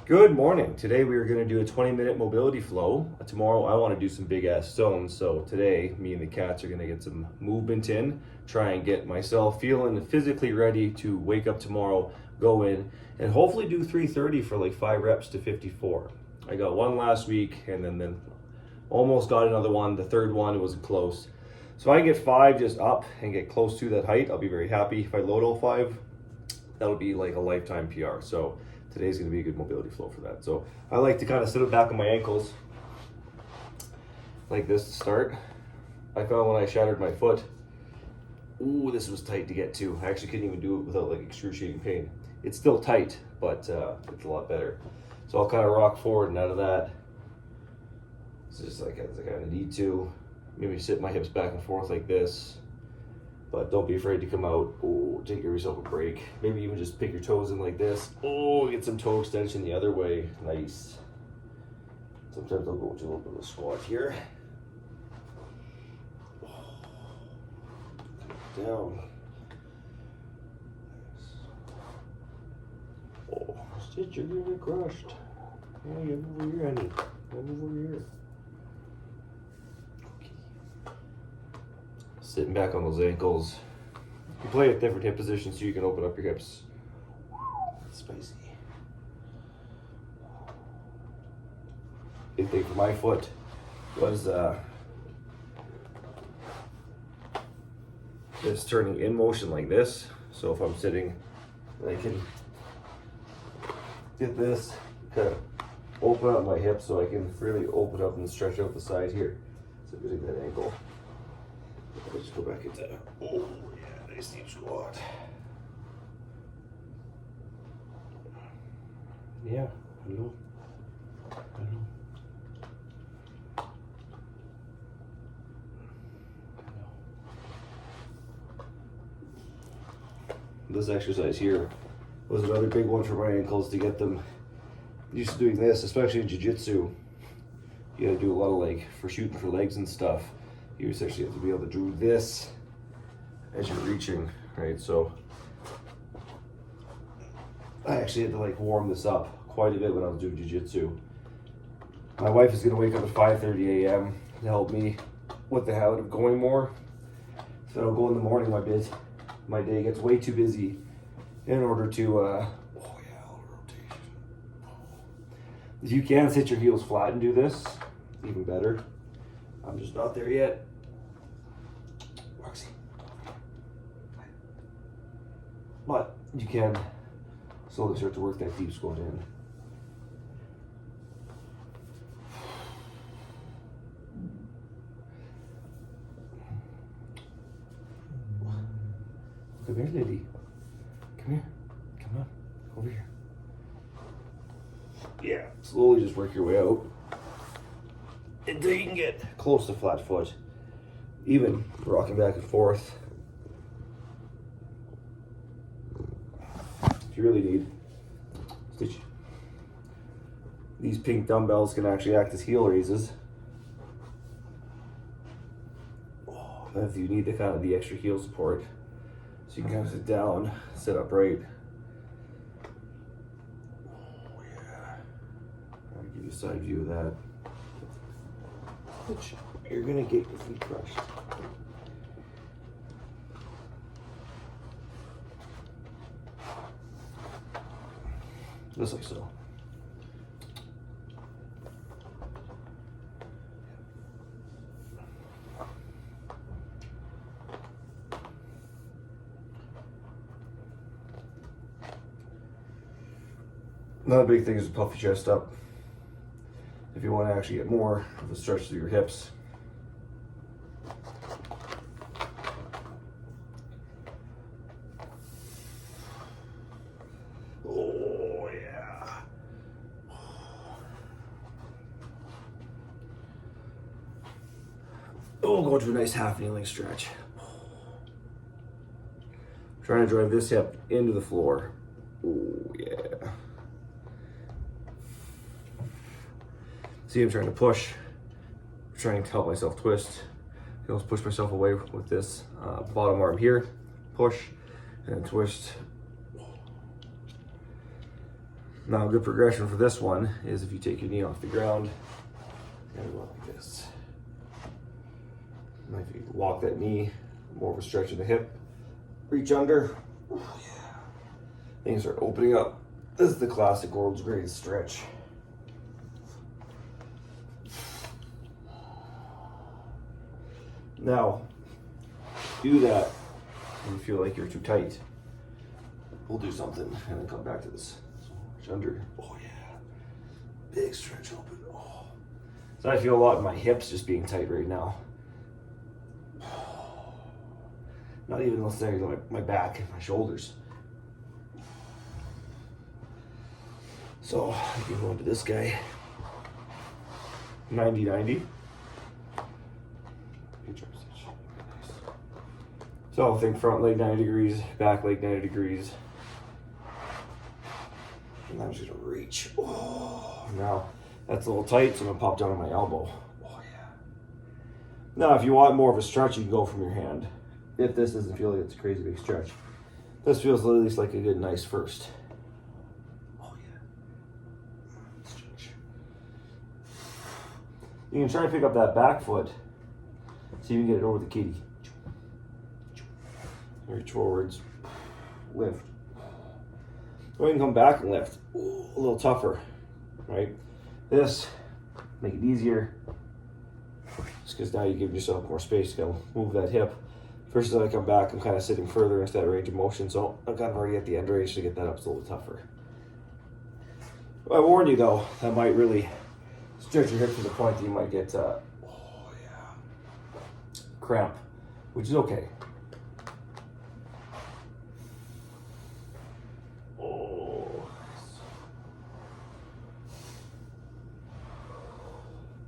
Good morning. Today we are going to do a 20-minute mobility flow. Tomorrow I want to do some big ass stones. So today me and the cats are going to get some movement in, try and get myself feeling physically ready to wake up tomorrow, go in, and hopefully do 330 for like 5 reps to 54. I got one last week and then almost got another one. The third one, it wasn't close. So I get 5 just up and get close to that height, I'll be very happy. If I load all 5, that'll be like a lifetime PR. So today's gonna be a good mobility flow for that. So I like to kind of sit it back on my ankles like this to start. I found when I shattered my foot, ooh, this was tight to get to. I actually couldn't even do it without like excruciating pain. It's still tight, but it's a lot better. So I'll kind of rock forward and out of that. It's just like as I kind of need to. Maybe sit my hips back and forth like this. But don't be afraid to come out. Oh, take yourself a break. Maybe even just pick your toes in like this. Oh, get some toe extension the other way. Nice. Sometimes I'll go into a little bit of a squat here. Down. Oh, Stitch, you're gonna get crushed. Yeah, you move over here, honey. You move over here. Sitting back on those ankles. You play at different hip positions so you can open up your hips. That's spicy. Big thing for my foot was this turning in motion like this. So if I'm sitting, I can get this, kind of open up my hips so I can really open up and stretch out the side here. So getting that ankle. Let's just go back into, oh yeah, nice deep squat. Yeah, hello. This exercise here was another big one for my ankles to get them used to doing this, especially in jiu-jitsu. You gotta do a lot of like, for shooting for legs and stuff. You essentially have to be able to do this as you're reaching, right? So I actually had to like warm this up quite a bit when I was doing jiu-jitsu. My wife is gonna wake up at 5:30 a.m. to help me with the habit of going more. So I'll go in the morning my day gets way too busy in order to, oh yeah, a little rotation. If you can sit your heels flat and do this, even better. I'm just not there yet. Roxy. But you can slowly start to work that deep squat in. Come here, lady. Come here. Come on. Over here. Yeah, slowly just work your way out until you can get close to flat foot. Even rocking back and forth. If you really need, Stitch. These pink dumbbells can actually act as heel raises. Oh, if you need the extra heel support, so you can kind of sit down, sit upright. Oh yeah. I'll give you a side view of that. Which you're gonna get your feet crushed. Just like so. Another big thing is to puff your chest up. If you want to actually get more of a stretch through your hips. Oh yeah. Oh, go to a nice half kneeling stretch. Trying to drive this hip into the floor. Oh yeah. See, I'm trying to push, trying to help myself twist. I can also push myself away with this bottom arm here, push and twist. Now, a good progression for this one is if you take your knee off the ground, you gotta go like this. Now, if you walk that knee, more of a stretch of the hip, reach under. Oh, yeah. Things start opening up. This is the classic world's greatest stretch. Now, do that when you feel like you're too tight. We'll do something and then come back to this. So reach under. Oh yeah. Big stretch open. Oh. So I feel a lot in my hips just being tight right now. Not even necessarily my back and my shoulders. So I can go into this guy. 90-90. So think front leg 90 degrees, back leg 90 degrees. And I'm just gonna reach. Oh, now that's a little tight, so I'm gonna pop down on my elbow. Oh yeah. Now if you want more of a stretch, you can go from your hand. If this doesn't feel like it's a crazy big stretch. This feels at least like a good nice first. Oh yeah. Stretch. You can try to pick up that back foot. See if you can get it over the kitty. Reach forwards, lift. Or you can come back and lift. Ooh, a little tougher, right? This, make it easier. Just because now you give yourself more space to go move that hip. Versus I come back, I'm kind of sitting further into that range of motion, so I'm kind of already at the end range to get that up. It's a little tougher. I warn you though, that might really stretch your hip to the point that you might get, cramp, which is okay.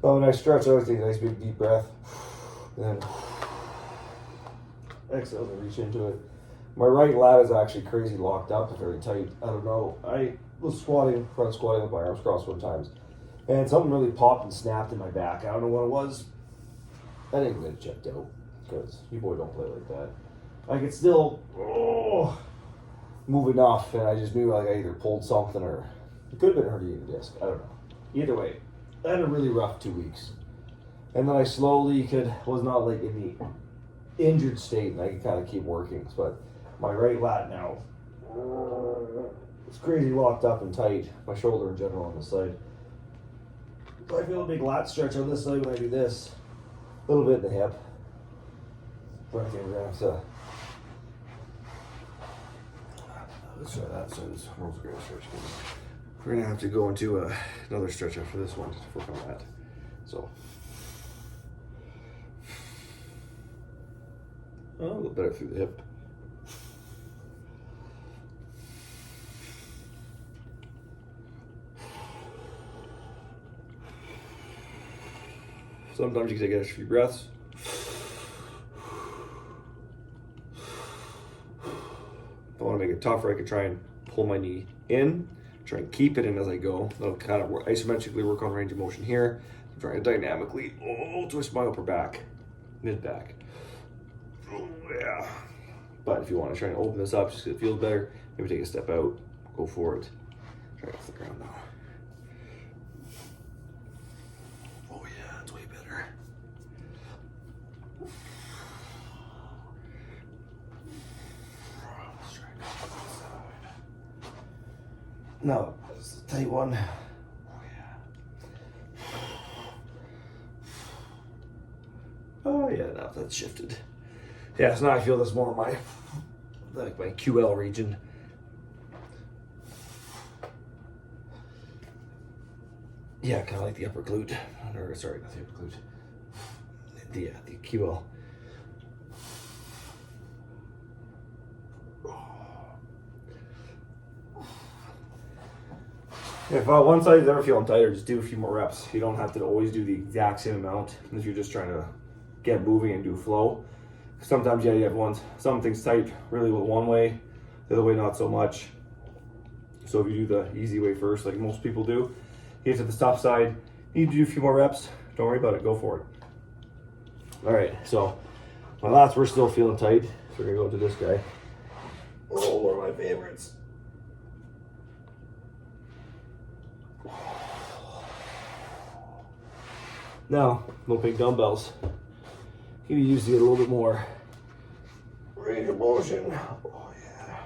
Oh, when I stretch, I always take a nice big deep breath. And then exhale and reach into it. My right lat is actually crazy locked up and very tight. I don't know. I was squatting, front squatting with my arms crossed sometimes. And something really popped and snapped in my back. I don't know what it was. I didn't get it checked out because you boy don't play like that. I could still move enough, and I just knew like I either pulled something or it could have been a herniated disc. I don't know. Either way. I had a really rough 2 weeks. And then I slowly was not like in the injured state, and I could kind of keep working. But my right lat now, it's crazy locked up and tight. My shoulder in general on this side. I feel a big lat stretch on this side when I do this. A little bit in the hip. But I think we're gonna have to. Let's try that. So this world's greatest stretch. We're gonna have to go into another stretch after this one to work on that. So, a little better through the hip. Sometimes you can take extra few breaths. If I want to make it tougher, I could try and pull my knee in. Try and keep it in as I go. That'll kind of isometrically work on range of motion here. I'm trying to dynamically twist my upper back, mid back. Oh, yeah. But if you want to try and open this up just because it feels better, maybe take a step out, go for it. Try it off the ground now. Oh yeah, that's way better. Let's try it off the side. No, it's a tight one. Oh yeah. Oh yeah, now that's shifted. Yeah, so now I feel this more in my QL region. Yeah, kind of like the upper glute. Or sorry, not the upper glute. The QL. If one side is ever feeling tighter, just do a few more reps. You don't have to always do the exact same amount if you're just trying to get moving and do flow. Sometimes, yeah, you have some things tight really with one way, the other way not so much. So if you do the easy way first, like most people do, you get to the tough side, you need to do a few more reps. Don't worry about it, go for it. All right, so my lats were still feeling tight, so we're gonna go to this guy. Oh, one of my favorites. Now, no big dumbbells. Can you use to get a little bit more range of motion? Oh yeah.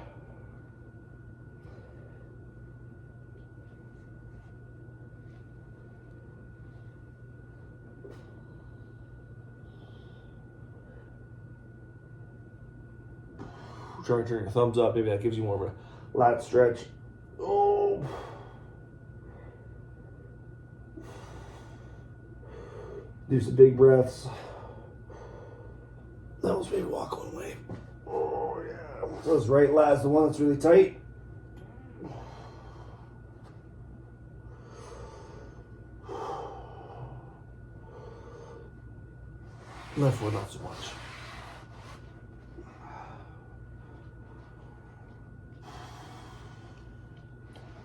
Try to turn your thumbs up. Maybe that gives you more of a lat stretch. Oh. Do some big breaths. That was maybe walk one way. Oh yeah. So this right lat's the one that's really tight. Left one not so much.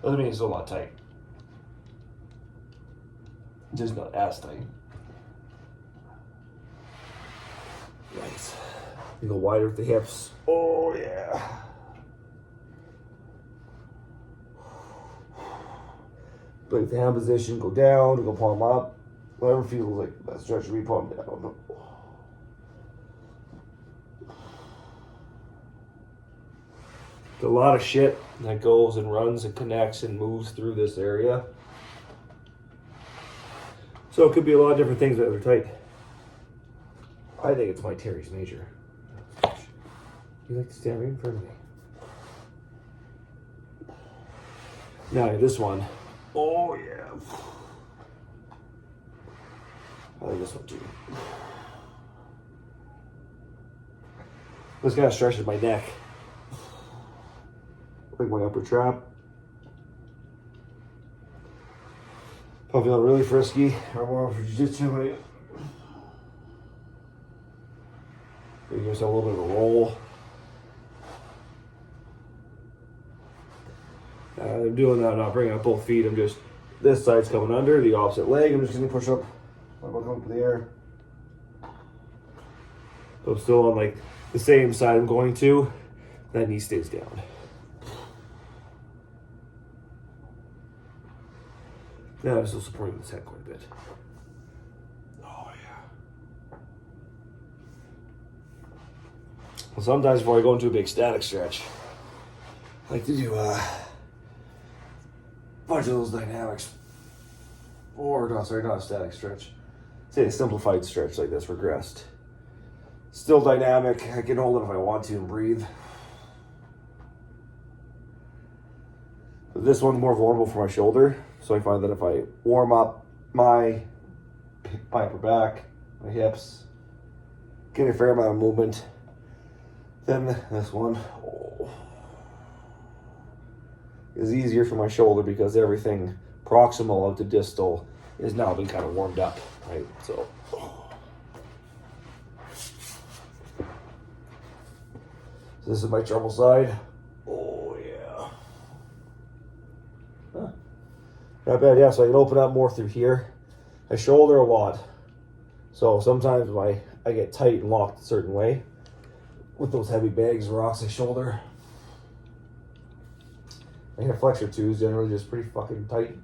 Doesn't mean it's still not tight. Just not as tight. Nice. You go wider with the hips. Oh yeah. Break the hand position, go down, go palm up. Whatever feels like that stretch, we palm down. A lot of shit that goes and runs and connects and moves through this area. So it could be a lot of different things that are tight. I think it's my teres major. You like to stand right in front of me. Now this one. Oh yeah. I like this one too. This kind of stretches my neck. Like my upper trap. If I'm feeling really frisky or more for jiu-jitsu, give yourself a little bit of a roll. I'm doing that, not bringing up both feet. I'm just, this side's coming under, the opposite leg. I'm just going to push up. I'm going to come up in the air. So I'm still on like the same side I'm going to. That knee stays down. Now I'm still supporting this head quite a bit. Oh yeah. Well, sometimes before I go into a big static stretch, I like to do a bunch of those dynamics. Or, no, sorry, not a static stretch. Say a simplified stretch like this, regressed. Still dynamic. I can hold it if I want to and breathe. But this one's more vulnerable for my shoulder. So I find that if I warm up my upper back, my hips, get a fair amount of movement, then this one is easier for my shoulder because everything proximal of the distal is now been kind of warmed up, right? So this is my trouble side. Oh yeah. Huh. Not bad, yeah. So I can open up more through here. I shoulder a lot. So sometimes when I get tight and locked a certain way with those heavy bags, rocks I shoulder. My hand flexor too is generally just pretty fucking tight.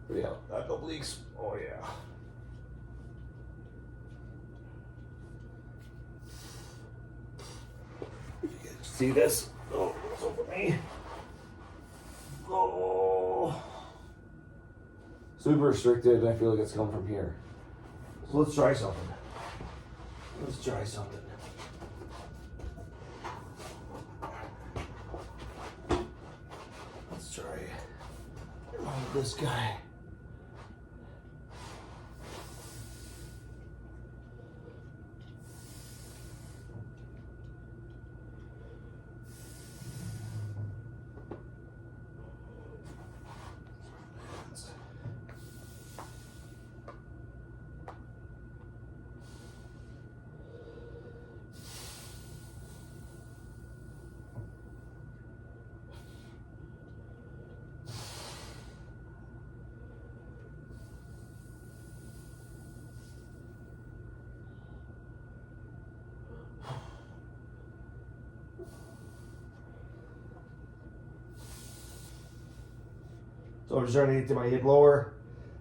But yeah, that obliques. Oh yeah. See this? Oh, it's over me. Oh. Super restricted, and I feel like it's coming from here. So let's try something. Let's try something. Let's try this guy. So I'm just trying to get to my hip lower.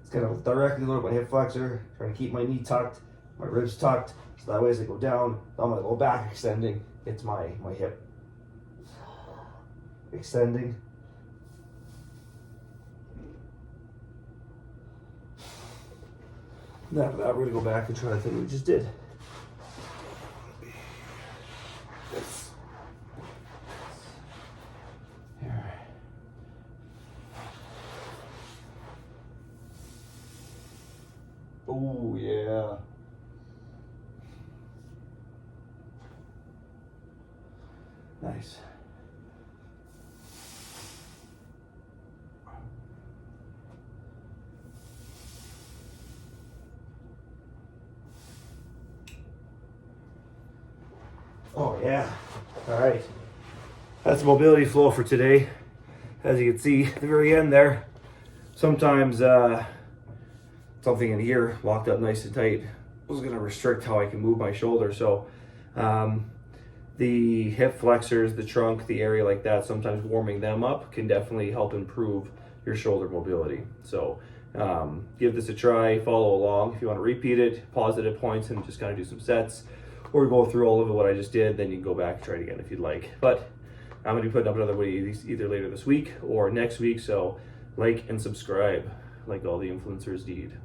It's kind of directly lower my hip flexor, trying to keep my knee tucked, my ribs tucked, so that way as I go down, on my low back extending, it's my hip extending. Now after that, we're gonna go back and try the thing we just did. This. Here. Oh yeah. Nice. Oh yeah. All right. That's mobility flow for today. As you can see at the very end there, sometimes something in here locked up nice and tight was going to restrict how I can move my shoulder. So the hip flexors, the trunk, the area like that, sometimes warming them up can definitely help improve your shoulder mobility. So give this a try, follow along. If you want to repeat it, pause it at points and just kind of do some sets, or go through all of it, what I just did, then you can go back and try it again if you'd like. But I'm going to be putting up another video either later this week or next week, so like and subscribe like all the influencers need.